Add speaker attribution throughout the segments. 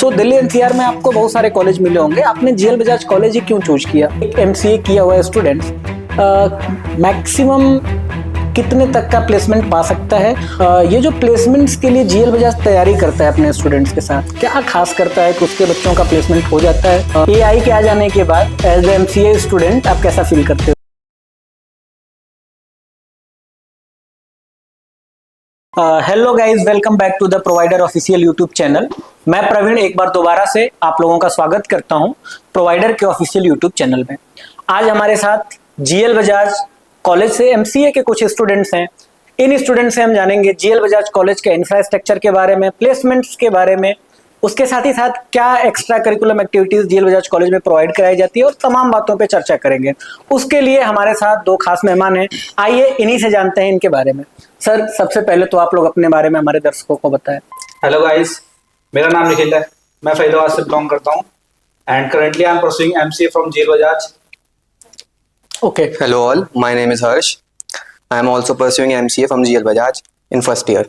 Speaker 1: सो Delhi NCR में आपको बहुत सारे कॉलेज मिले होंगे, आपने जीएल बजाज कॉलेज ही क्यों चूज किया? एक एमसीए किया हुआ स्टूडेंट मैक्सिमम कितने तक का प्लेसमेंट पा सकता है? ये जो प्लेसमेंट्स के लिए जीएल बजाज तैयारी करता है अपने स्टूडेंट्स के साथ, क्या खास करता है कि उसके बच्चों का प्लेसमेंट हो जाता है? एआई के आ जाने के बाद एज ए एमसीए स्टूडेंट आप कैसा फील करते हो? Hello guys, welcome back to the provider official YouTube channel. मैं प्रवीण एक बार दोबारा से आप लोगों का स्वागत करता हूं प्रोवाइडर के ऑफिशियल यूट्यूब चैनल में। आज हमारे साथ जीएल बजाज कॉलेज से एमसीए के कुछ स्टूडेंट्स हैं। इन स्टूडेंट से हम जानेंगे जीएल बजाज कॉलेज के इंफ्रास्ट्रक्चर के बारे में, प्लेसमेंट्स के बारे में, उसके साथ ही साथ क्या extra curriculum activities GL Bajaj college में प्रोवाइड कराई जाती है और तमाम बातों पे चर्चा करेंगे। उसके लिए हमारे साथ दो खास मेहमान हैं, आइए इन्हीं से जानते हैं इनके बारे में। सर, सबसे पहले तो आप लोग अपने बारे में हमारे दर्शकों को बताएं।
Speaker 2: हेलो गाइस, मेरा नाम निखिल है। मैं फरीदाबाद से बिलोंग करता हूँ and currently I am pursuing MCA from GL Bajaj.
Speaker 1: Okay,
Speaker 3: Hello all, my name is Harsh. I am also pursuing MCA from GL Bajaj in first year.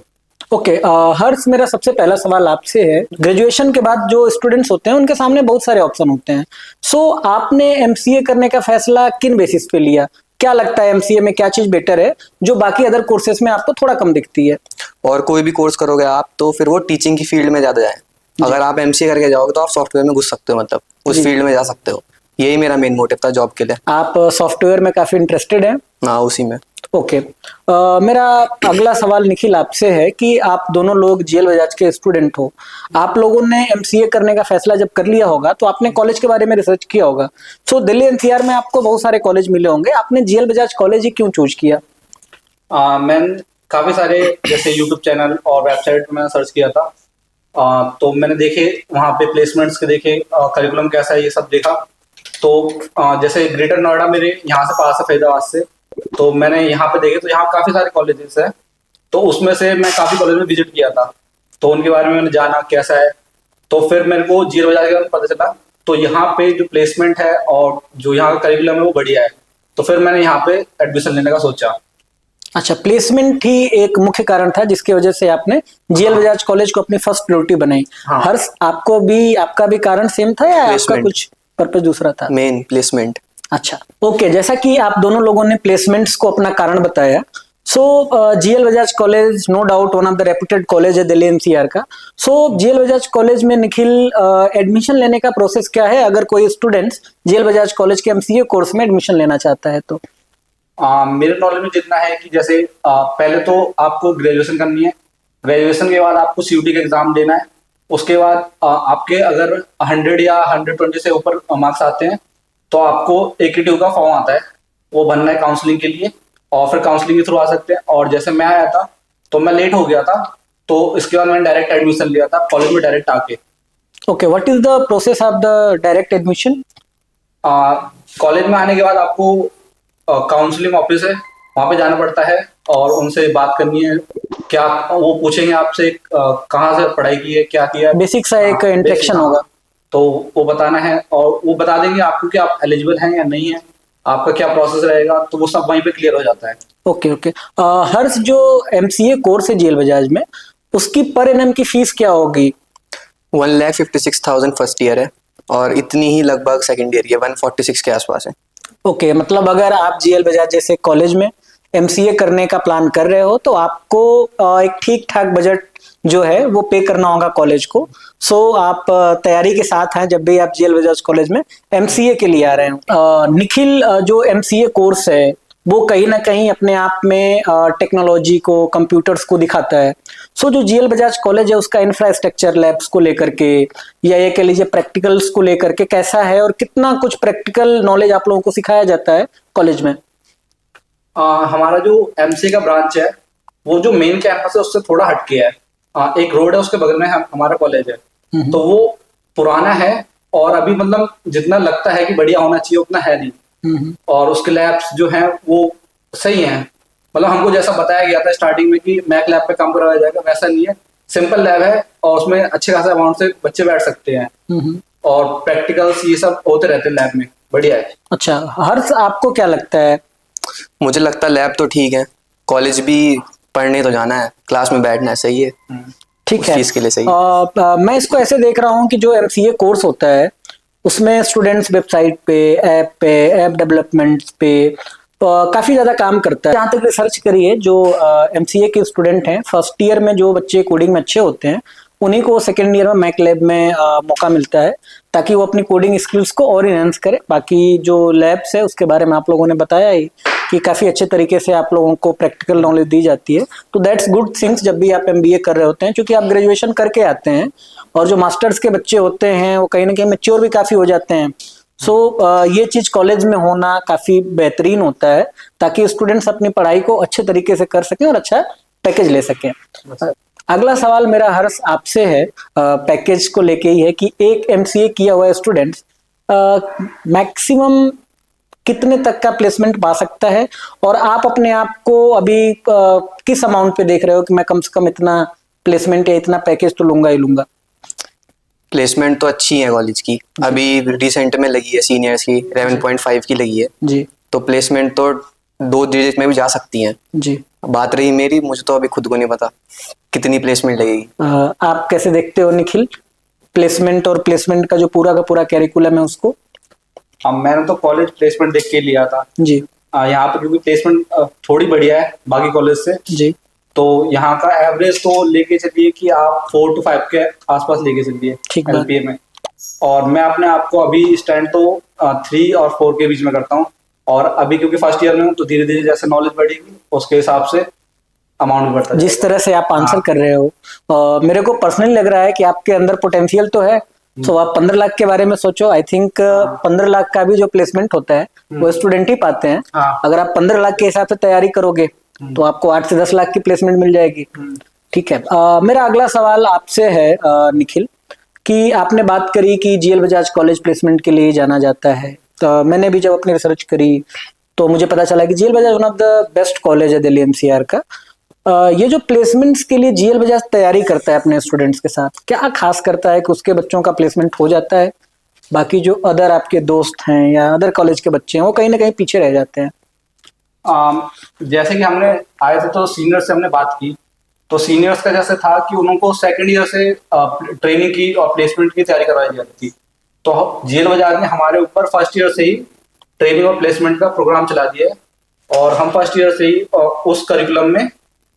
Speaker 1: Okay. Harsh, मेरा सबसे पहला सवाल आपसे है, ग्रेजुएशन के बाद जो स्टूडेंट्स होते हैं उनके सामने बहुत सारे ऑप्शन होते हैं। सो आपने एमसीए करने का फैसला किन बेसिस पे लिया? क्या लगता है एमसीए में क्या चीज बेटर है जो बाकी अदर कोर्सेज में आपको थोड़ा कम दिखती है?
Speaker 3: और कोई भी कोर्स करोगे आप तो फिर वो टीचिंग की फील्ड में ज्यादा जाए। अगर आप एमसीए करके जाओगे तो आप सॉफ्टवेयर में घुस सकते हो, मतलब उस फील्ड में जा सकते हो। यही मेरा मेन मोटिव था जॉब के लिए।
Speaker 1: आप सॉफ्टवेयर में काफी इंटरेस्टेड हैं?
Speaker 3: हाँ, उसी में।
Speaker 1: ओके। मेरा अगला सवाल निखिल आपसे है कि आप दोनों लोग जीएल बजाज के स्टूडेंट हो। आप लोगों ने एमसीए करने का फैसला जब कर लिया होगा तो आपने कॉलेज के बारे में रिसर्च किया होगा। सो दिल्ली एनसीआर में आपको बहुत सारे कॉलेज मिले होंगे, आपने जीएल बजाज कॉलेज ही क्यों चूज किया?
Speaker 2: मैंने काफ़ी सारे जैसे यूट्यूब चैनल और वेबसाइट में सर्च किया था। तो मैंने देखे वहाँ पे प्लेसमेंट्स के देखे, करिकुलम कैसा है ये सब देखा। तो जैसे ग्रेटर नोएडा मेरे यहाँ से पास है फरीदाबाद से, तो मैंने यहाँ पे देखे तो यहाँ काफ़ी सारे कॉलेजेस हैं। तो उसमें से मैं काफ़ी कॉलेज में विजिट किया था, तो उनके बारे में मैंने जाना कैसा है। तो फिर मेरे को जीएल बजाज के बारे में पता चला, तो यहाँ पे जो प्लेसमेंट है और जो यहाँ का करिकुलम है वो बढ़िया है। तो फिर मैंने यहाँ पे एडमिशन लेने का सोचा।
Speaker 1: अच्छा, प्लेसमेंट ही एक मुख्य कारण था जिसकी वजह से आपने जीएल बजाज कॉलेज को अपनी फर्स्ट प्रायोरिटी बनाई।
Speaker 2: हाँ।
Speaker 1: हर्ष, आपका भी कारण सेम था या आपका कुछ पर्पस दूसरा था?
Speaker 3: Main placement.
Speaker 1: अच्छा, ओके। जैसा कि आप दोनों लोगों ने प्लेसमेंट्स को अपना कारण बताया, so GL Bajaj college no doubt one of the reputed college है दिल्ली एनसीआर का। सो जीएल बजाज कॉलेज में निखिल एडमिशन लेने का प्रोसेस क्या है अगर कोई स्टूडेंट्स जीएल बजाज कॉलेज के एमसीए कोर्स में एडमिशन लेना चाहता है तो?
Speaker 2: मेरे नॉलेज में जितना है कि जैसे पहले तो आपको ग्रेजुएशन करनी है। ग्रेजुएशन के बाद आपको सीयूटी का एग्जाम देना है। उसके बाद आपके अगर 100 या 120 से ऊपर मार्क्स आते हैं तो आपको AQ2 का फॉर्म आता है, वो भरना है काउंसलिंग के लिए, और फिर काउंसलिंग के थ्रू आ सकते हैं। और जैसे मैं आया था तो मैं लेट हो गया था, तो इसके बाद मैंने डायरेक्ट एडमिशन लिया था कॉलेज में डायरेक्ट आके।
Speaker 1: Okay, what is the process of the direct admission?
Speaker 2: College में आने के बाद आपको काउंसलिंग ऑफिस है, वहाँ पे जाना पड़ता है और उनसे बात करनी है। क्या वो पूछेंगे आपसे कहाँ से पढ़ाई की है, क्या किया है,
Speaker 1: बेसिक सा एक इंट्रोडक्शन होगा,
Speaker 2: तो वो बताना है और वो बता देंगे आपको कि आप एलिजिबल हैं या नहीं है, आपका क्या प्रोसेस रहेगा, तो वो सब वहीं पे क्लियर हो जाता है।
Speaker 1: Okay okay. हर्ष, जो एमसीए कोर्स है जीएल बजाज में, उसकी पर एनम की फीस क्या होगी?
Speaker 3: 1,56,000 फर्स्ट ईयर है और इतनी ही लगभग सेकेंड ईयर ये 146 के आसपास है।
Speaker 1: ओके, मतलब अगर आप जीएल बजाज जैसे कॉलेज में एमसीए करने का प्लान कर रहे हो तो आपको एक ठीक ठाक बजट जो है वो पे करना होगा कॉलेज को। सो आप तैयारी के साथ हैं जब भी आप जीएल बजाज कॉलेज में एमसीए के लिए आ रहे हो। निखिल, जो एमसीए कोर्स है वो कहीं ना कहीं अपने आप में टेक्नोलॉजी को, कंप्यूटर्स को दिखाता है। सो जो जीएल बजाज कॉलेज है उसका इंफ्रास्ट्रक्चर लैब्स को लेकर के या ये कह लीजिए प्रैक्टिकल्स को लेकर के कैसा है और कितना कुछ प्रैक्टिकल नॉलेज आप लोगों को सिखाया जाता है कॉलेज में?
Speaker 2: हमारा जो एमसीए का ब्रांच है वो जो मेन कैंपस है उससे थोड़ा हटके है। एक रोड है उसके बगल में हमारा कॉलेज है, तो वो पुराना है और अभी मतलब जितना लगता है कि बढ़िया होना चाहिए उतना है नहीं। और उसके लैब्स जो हैं वो सही हैं, मतलब हमको जैसा बताया गया था स्टार्टिंग में कि मैक लैब पे काम करवाया जाएगा, वैसा नहीं है। सिंपल लैब है और उसमें अच्छे खासा अमाउंट से बच्चे बैठ सकते हैं और प्रैक्टिकल्स ये सब होते रहते हैं लैब में, बढ़िया है।
Speaker 1: अच्छा हर्ष, आपको क्या लगता है?
Speaker 3: मुझे लगता है लैब तो ठीक है, कॉलेज भी पढ़ने तो जाना है, क्लास में बैठना है, सही है।
Speaker 1: ठीक
Speaker 3: उस
Speaker 1: है।
Speaker 3: फीस के लिए सही।
Speaker 1: मैं इसको ऐसे देख रहा हूँ कि जो एमसीए कोर्स होता है उसमें स्टूडेंट्स वेबसाइट पे ऐप डेवलपमेंट पे काफी ज्यादा काम करता है। जहाँ तक रिसर्च करी है, जो एमसीए के स्टूडेंट हैं, फर्स्ट ईयर में जो बच्चे कोडिंग में अच्छे होते हैं उन्हीं को सेकेंड ईयर में मैक लैब में मौका मिलता है ताकि वो अपनी कोडिंग स्किल्स को और इनहेंस करे। बाकी जो लैब्स है उसके बारे में आप लोगों ने बताया ही कि काफी अच्छे तरीके से आप लोगों को प्रैक्टिकल नॉलेज दी जाती है। तो दैट्स गुड थिंग्स जब भी आप एमबीए कर रहे होते हैं, क्योंकि आप ग्रेजुएशन करके आते हैं और जो मास्टर्स के बच्चे होते हैं वो कहीं ना कहीं मैच्योर भी काफी हो जाते हैं। सो ये चीज कॉलेज में होना काफी बेहतरीन होता है ताकि स्टूडेंट्स अपनी पढ़ाई को अच्छे तरीके से कर सकें और अच्छा पैकेज ले सकें। अगला सवाल मेरा हर्ष आपसे है, पैकेज को लेके ही है कि एक एमसीए किया हुआ स्टूडेंट मैक्सिमम कितने तक का प्लेसमेंट पा सकता है, और आप अपने आप को अभी किस अमाउंट पे देख रहे हो कि मैं कम से कम इतना प्लेसमेंट या इतना पैकेज तो लूंगा ही लूंगा?
Speaker 3: प्लेसमेंट तो अच्छी है कॉलेज की, अभी रिसेंट में लगी है सीनियर्स की 11.5 की लगी है
Speaker 1: जी
Speaker 3: तो प्लेसमेंट तो 2 डिजिट में भी जा सकती हैं।
Speaker 1: जी।
Speaker 3: बात रही मेरी, मुझे तो अभी खुद को नहीं पता कितनी प्लेसमेंट लगेगी।
Speaker 1: आप कैसे देखते हो निखिल, प्लेसमेंट और प्लेसमेंट का जो पूरा का पूरा कैरिकुलम है उसको?
Speaker 2: मैंने तो कॉलेज प्लेसमेंट देख के लिया था
Speaker 1: जी
Speaker 2: यहाँ पे, क्योंकि प्लेसमेंट थोड़ी बढ़िया है बाकी कॉलेज से।
Speaker 1: जी।
Speaker 2: तो यहाँ का एवरेज तो लेके चलिए कि आप 4 to 5 के आसपास लेके चलिए
Speaker 1: ठीक बात।
Speaker 2: एलपीए में। और मैं अपने आप को अभी स्टैंड तो 3 और 4 के बीच में करता हूँ। और अभी क्योंकि फर्स्ट ईयर में हूँ तो धीरे धीरे जैसे नॉलेज बढ़ेगी उसके हिसाब से अमाउंट भी बढ़ता है।
Speaker 1: जिस तरह से आप आंसर कर रहे हो, मेरे को पर्सनली लग रहा है कि आपके अंदर पोटेंशियल तो है। तो आप 15 लाख के बारे में सोचो। आई थिंक 15 लाख का भी जो प्लेसमेंट होता है वो स्टूडेंट ही पाते हैं।
Speaker 2: हाँ।
Speaker 1: अगर आप 15 लाख के हिसाब से तैयारी करोगे तो आपको 8 से 10 लाख की प्लेसमेंट मिल जाएगी। ठीक है। मेरा अगला सवाल आपसे है निखिल, कि आपने बात करी कि जीएल बजाज कॉलेज प्लेसमेंट के लिए जाना जाता है। तो मैंने भी जब अपनी रिसर्च करी तो मुझे पता चला कि GL Bajaj one of the best college है दिल्ली एनसीआर का। ये जो प्लेसमेंट्स के लिए जीएल बजाज तैयारी करता है अपने स्टूडेंट्स के साथ, क्या खास करता है कि उसके बच्चों का प्लेसमेंट हो जाता है? बाकी जो अदर आपके दोस्त हैं या अदर कॉलेज के बच्चे हैं वो कहीं ना कहीं पीछे रह जाते हैं।
Speaker 2: जैसे कि हमने आए थे तो सीनियर से हमने बात की, तो सीनियर्स का जैसे था कि उनको सेकंड ईयर से ट्रेनिंग की और प्लेसमेंट की तैयारी करवाई जाती थी। तो जीएल बजाज ने हमारे ऊपर फर्स्ट ईयर से ही ट्रेनिंग और प्लेसमेंट का प्रोग्राम चला दिया है और हम फर्स्ट ईयर से ही उस करिकुलम में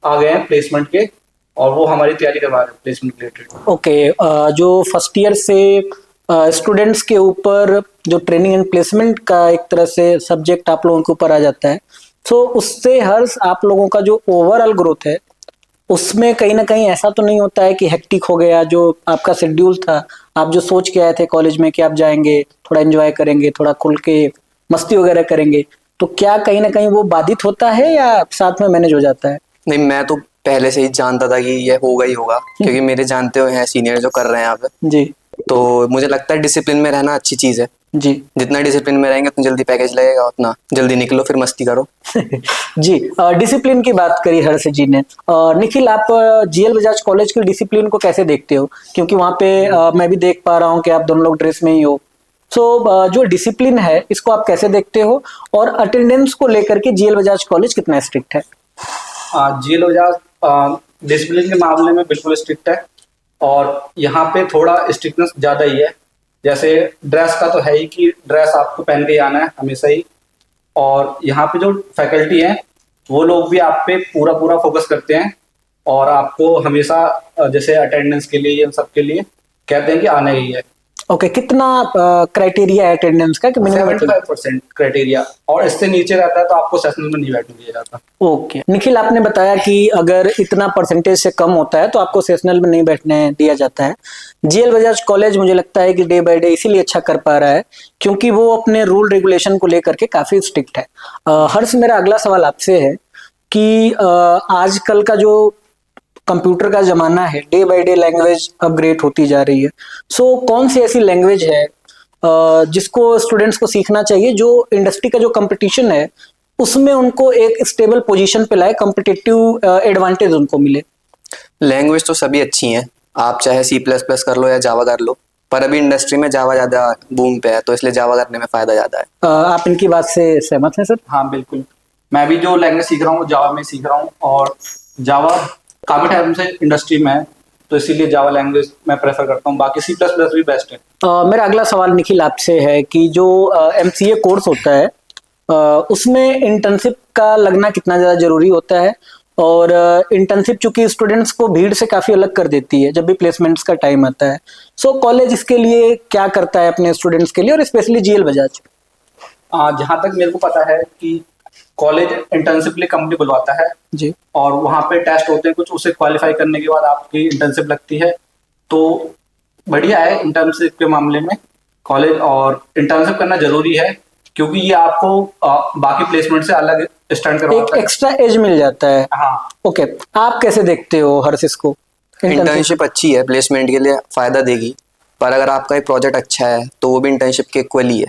Speaker 2: आ गए हैं प्लेसमेंट के, और वो हमारी तैयारी करवा रहे हैं प्लेसमेंट रिलेटेड।
Speaker 1: ओके। जो फर्स्ट ईयर से स्टूडेंट्स के ऊपर जो ट्रेनिंग एंड प्लेसमेंट का एक तरह से सब्जेक्ट आप लोगों के ऊपर आ जाता है, तो उससे हर आप लोगों का जो ओवरऑल ग्रोथ है उसमें कहीं ना कहीं ऐसा तो नहीं होता है कि हेक्टिक हो गया जो आपका शेड्यूल था, आप जो सोच के आए थे कॉलेज में कि आप जाएंगे थोड़ा एंजॉय करेंगे, थोड़ा खुल के मस्ती वगैरह करेंगे, तो क्या कहीं ना कहीं वो बाधित होता है या साथ में मैनेज हो जाता है?
Speaker 3: नहीं, मैं तो पहले से ही जानता था कि ये होगा ही होगा, क्योंकि मेरे जानते हुए हैं सीनियर जो कर रहे हैं यहाँ पे।
Speaker 1: जी।
Speaker 3: तो मुझे लगता है डिसिप्लिन में रहना अच्छी चीज है।
Speaker 1: जी
Speaker 3: जितना डिसिप्लिन में रहेंगे उतना जल्दी पैकेज लगेगा, उतना जल्दी निकलो फिर मस्ती करो।
Speaker 1: जी। डिसिप्लिन की बात करी हर्ष जी ने। निखिल, आप जीएल बजाज कॉलेज के डिसिप्लिन को कैसे देखते हो? क्योंकि वहाँ पे मैं भी देख पा रहा हूँ कि आप दोनों लोग ड्रेस में ही हो। सो जो डिसिप्लिन है इसको आप कैसे देखते हो, और अटेंडेंस को लेकर के जीएल बजाज कॉलेज कितना स्ट्रिक्ट है?
Speaker 2: जीएल बजाज डिसिप्लिन के मामले में बिल्कुल स्ट्रिक्ट है, और यहाँ पे थोड़ा स्ट्रिक्टनेस ज़्यादा ही है। जैसे ड्रेस का तो है ही कि ड्रेस आपको पहन के ही आना है हमेशा ही, और यहाँ पे जो फैकल्टी हैं वो लोग भी आप पे पूरा पूरा फोकस करते हैं और आपको हमेशा जैसे अटेंडेंस के लिए इन सब के लिए कहते हैं कि आना ही है।
Speaker 1: ओके। कितना क्राइटेरिया है अटेंडेंस का कि मिनिमम?
Speaker 2: 75% क्राइटेरिया, और इससे नीचे रहता है तो आपको सेशनल में नहीं बैठने दिया जाता।
Speaker 1: ओके। निखिल, आपने बताया कि अगर इतना परसेंटेज से कम होता है तो आपको सेशनल में नहीं बैठने दिया जाता है। जीएल बजाज कॉलेज मुझे लगता है कि डे बाय डे इसीलिए अच्छा कर पा रहा है क्योंकि वो अपने रूल रेगुलेशन को लेकर के काफी स्ट्रिक्ट है। हर्ष, मेरा अगला सवाल आपसे है कि आजकल का जो कंप्यूटर का जमाना है, day by day language upgrade होती जा रही है। सो कौन सी ऐसी लैंग्वेज है जिसको स्टूडेंट्स को सीखना चाहिए जो इंडस्ट्री का जो कंपटीशन है उसमें उनको एक स्टेबल पोजीशन पे लाए, कॉम्पिटिटिव एडवांटेज उनको मिले?
Speaker 3: लैंग्वेज तो सभी अच्छी हैं, आप चाहे C++ कर लो या जावा कर लो, पर अभी इंडस्ट्री में जावा ज्यादा बूम पे है तो इसलिए जावा करने में फायदा ज्यादा है।
Speaker 1: आप इनकी बात से सहमत हैं सर?
Speaker 2: हाँ बिल्कुल, मैं भी जो लैंग्वेज सीख रहा हूँ जावा में सीख रहा हूँ, और जावा काफी टाइम से इंडस्ट्री में है तो इसीलिए जावा लैंग्वेज मैं प्रेफर करता हूँ। बाकी सी प्लस प्लस भी बेस्ट है।
Speaker 1: मेरा अगला सवाल निखिल आपसे है कि जो एमसीए कोर्स होता है उसमें इंटर्नशिप का लगना कितना ज़्यादा जरूरी होता है, और इंटर्नशिप चूंकि स्टूडेंट्स को भीड़ से काफ़ी अलग कर देती है जब भी प्लेसमेंट्स का टाइम आता है। सो कॉलेज इसके लिए क्या करता है अपने स्टूडेंट्स के लिए, और स्पेशली जीएल बजाज?
Speaker 2: जहाँ तक मेरे को पता है कि कॉलेज इंटर्नशिप के लिए कंपनी बुलवाता है
Speaker 1: जी।
Speaker 2: और वहाँ पे टेस्ट होते हैं कुछ, उसे क्वालिफाई करने के बाद आपकी इंटर्नशिप लगती है। तो बढ़िया है इंटर्नशिप के मामले में कॉलेज, और इंटर्नशिप करना जरूरी है क्योंकि ये आपको बाकी प्लेसमेंट से अलग स्टैंड
Speaker 1: एक
Speaker 2: करवाता है।
Speaker 1: एक्स्ट्रा एज मिल जाता है।
Speaker 2: हाँ।
Speaker 1: ओके, आप कैसे देखते हो हर्षिस को?
Speaker 3: इंटर्नशिप अच्छी है, प्लेसमेंट के लिए फायदा देगी, पर अगर आपका एक प्रोजेक्ट अच्छा है तो वो भी इंटर्नशिप के इक्वल ही है।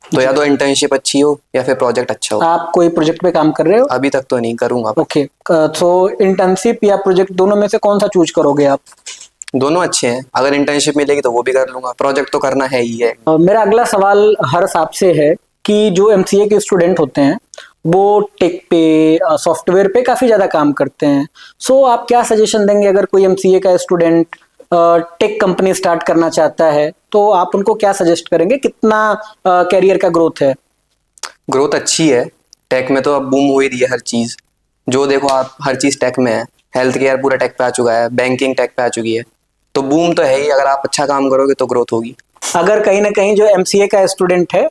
Speaker 3: तो या तो इंटर्नशिप अच्छी हो या फिर प्रोजेक्ट अच्छा हो।
Speaker 1: आप कोई प्रोजेक्ट पे काम कर रहे हो?
Speaker 3: अभी तक तो नहीं करूंगा।
Speaker 1: ओके, तो इंटर्नशिप या प्रोजेक्ट दोनों में से कौन सा चूज करोगे आप?
Speaker 3: दोनों अच्छे हैं, अगर इंटर्नशिप मिलेगी तो वो भी कर लूंगा, प्रोजेक्ट तो करना है ही है।
Speaker 1: मेरा अगला सवाल हर्ष आपसे है कि जो एमसीए के स्टूडेंट होते हैं वो टेक पे, सॉफ्टवेयर पे काफ़ी ज़्यादा काम करते हैं। सो आप क्या सजेशन देंगे अगर कोई एमसीए का स्टूडेंट टेक कंपनी स्टार्ट करना चाहता है, तो आप उनको क्या सजेस्ट करेंगे? कितना कैरियर का ग्रोथ है?
Speaker 3: ग्रोथ अच्छी है, टेक में तो अब बूम हो ही रही है हर चीज़। जो देखो आप, हर चीज़ टेक में है। हेल्थ केयर पूरा टेक पे आ चुका है, बैंकिंग टेक पे आ चुकी है, तो बूम तो है ही। अगर आप अच्छा काम करोगे तो ग्रोथ होगी।
Speaker 1: अगर कहीं ना कहीं जो एमसीए का स्टूडेंट है,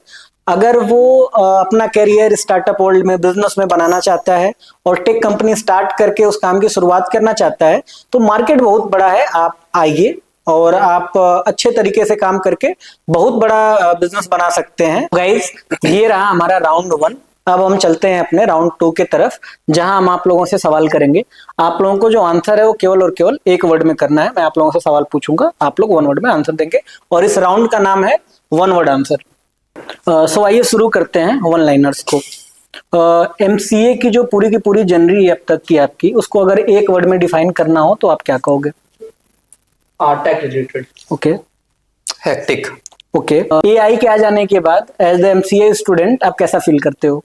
Speaker 1: अगर वो अपना करियर स्टार्टअप वर्ल्ड में, बिजनेस में बनाना चाहता है और टेक कंपनी स्टार्ट करके उस काम की शुरुआत करना चाहता है, तो मार्केट बहुत बड़ा है। आप आइए और आप अच्छे तरीके से काम करके बहुत बड़ा बिजनेस बना सकते हैं। गाइस, ये रहा हमारा राउंड 1। अब हम चलते हैं अपने राउंड 2 के तरफ, जहां हम आप लोगों से सवाल करेंगे। आप लोगों को जो आंसर है वो केवल और केवल एक वर्ड में करना है। मैं आप लोगों से सवाल पूछूंगा, आप लोग 1 वर्ड में आंसर देंगे, और इस राउंड का नाम है 1 वर्ड आंसर। सो आइए शुरू करते हैं वन लाइनर्स को। एमसीए की जो पूरी की पूरी जर्नी है अब तक की आपकी, उसको अगर एक वर्ड में डिफाइन करना हो तो आप क्या कहोगे?
Speaker 2: Take related.
Speaker 1: Okay.
Speaker 3: Hectic.
Speaker 1: Okay, AI के आ जाने के बाद एज द एमसीए स्टूडेंट आप कैसा फील करते हो?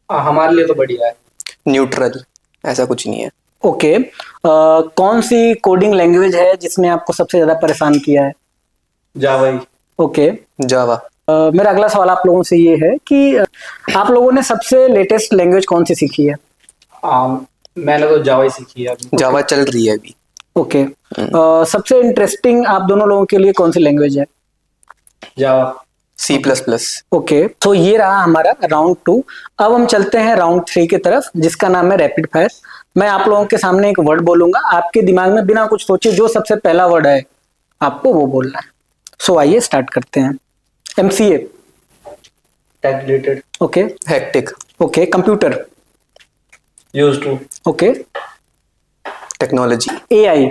Speaker 2: हमारे लिए तो बढ़िया है।
Speaker 3: न्यूट्रल, ऐसा कुछ नहीं है।
Speaker 1: ओके, कौन सी कोडिंग लैंग्वेज है जिसने आपको सबसे ज्यादा परेशान किया है?
Speaker 2: जावा ही।
Speaker 1: ओके,
Speaker 3: जावा।
Speaker 1: मेरा अगला सवाल आप लोगों से ये है कि आप लोगों ने सबसे लेटेस्ट लैंग्वेज कौन सी सीखी है?
Speaker 2: मैंने तो जावा ही सीखी है अभी।
Speaker 3: जावा चल रही है अभी।
Speaker 1: ओके, सबसे इंटरेस्टिंग आप दोनों लोगों के लिए कौन सी लैंग्वेज है?
Speaker 2: जावा।
Speaker 3: C++।
Speaker 1: ओके, तो ये रहा हमारा राउंड 2। अब हम चलते हैं राउंड 3 की तरफ, जिसका नाम है रैपिड फायर। मैं आप लोगों के सामने एक वर्ड बोलूंगा, आपके दिमाग में बिना कुछ सोचे जो सबसे पहला वर्ड है आपको वो बोलना है। सो आइए स्टार्ट करते हैं। MCA.
Speaker 2: Tech related.
Speaker 1: Okay.
Speaker 3: Hectic.
Speaker 1: Okay, computer.
Speaker 2: Used to.
Speaker 1: Okay.
Speaker 3: Technology.
Speaker 1: AI.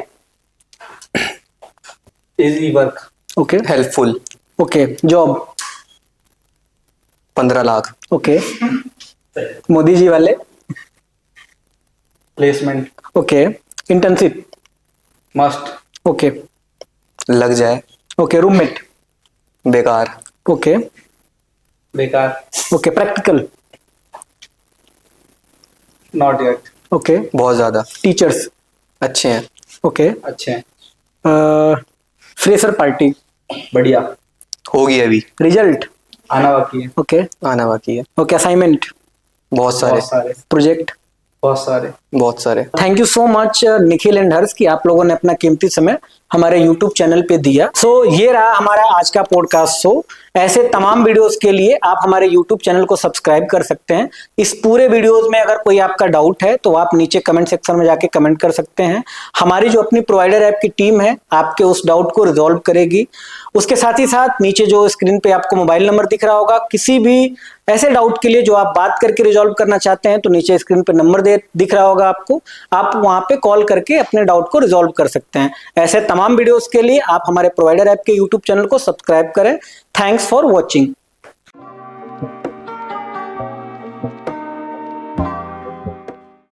Speaker 2: Easy work.
Speaker 1: Okay.
Speaker 3: Helpful.
Speaker 1: Okay, job.
Speaker 3: 15 lakh.
Speaker 1: Okay, Modi ji वाले।
Speaker 2: Placement.
Speaker 1: Okay, internship.
Speaker 2: Must.
Speaker 1: Okay.
Speaker 3: लग जाए।
Speaker 1: Okay, roommate.
Speaker 3: बेकार।
Speaker 1: ओके।
Speaker 2: बेकार।
Speaker 1: Okay, practical.
Speaker 2: Not yet.
Speaker 1: Okay,
Speaker 3: बहुत ज्यादा।
Speaker 1: Teachers.
Speaker 3: अच्छे हैं।
Speaker 1: Okay,
Speaker 2: अच्छे हैं।
Speaker 1: Fresher party.
Speaker 2: बढ़िया।
Speaker 3: होगी अभी।
Speaker 1: रिजल्ट।
Speaker 2: आना बाकी है।
Speaker 1: ओके।
Speaker 3: आना बाकी है।
Speaker 1: Okay, assignment.
Speaker 3: बहुत सारे।
Speaker 2: बहुत सारे।
Speaker 1: प्रोजेक्ट।
Speaker 2: बहुत सारे।
Speaker 3: बहुत सारे।
Speaker 1: Thank you so much Nikhil and Harsh कि आप लोगों ने अपना कीमती समय हमारे YouTube चैनल पे दिया। सो ये रहा हमारा आज का पॉडकास्ट शो। ऐसे तमाम वीडियोस के लिए आप हमारे YouTube चैनल को सब्सक्राइब कर सकते हैं। इस पूरे वीडियोस में अगर कोई आपका डाउट है तो आप नीचे कमेंट सेक्शन में जाके कमेंट कर सकते हैं। हमारी जो अपनी प्रोवाइडर ऐप की टीम है आपके उस डाउट को रिजॉल्व करेगी। उसके साथ ही साथ नीचे जो स्क्रीन पे आपको मोबाइल नंबर दिख रहा होगा, किसी भी ऐसे डाउट के लिए जो आप बात करके रिजॉल्व करना चाहते हैं तो नीचे स्क्रीन पे नंबर दिख रहा होगा आपको, आप वहां पे कॉल करके अपने डाउट को रिजॉल्व कर सकते हैं। ऐसे तमाम वीडियोस के लिए आप हमारे प्रोवाइडर ऐप के YouTube चैनल को सब्सक्राइब करें। Thanks for watching.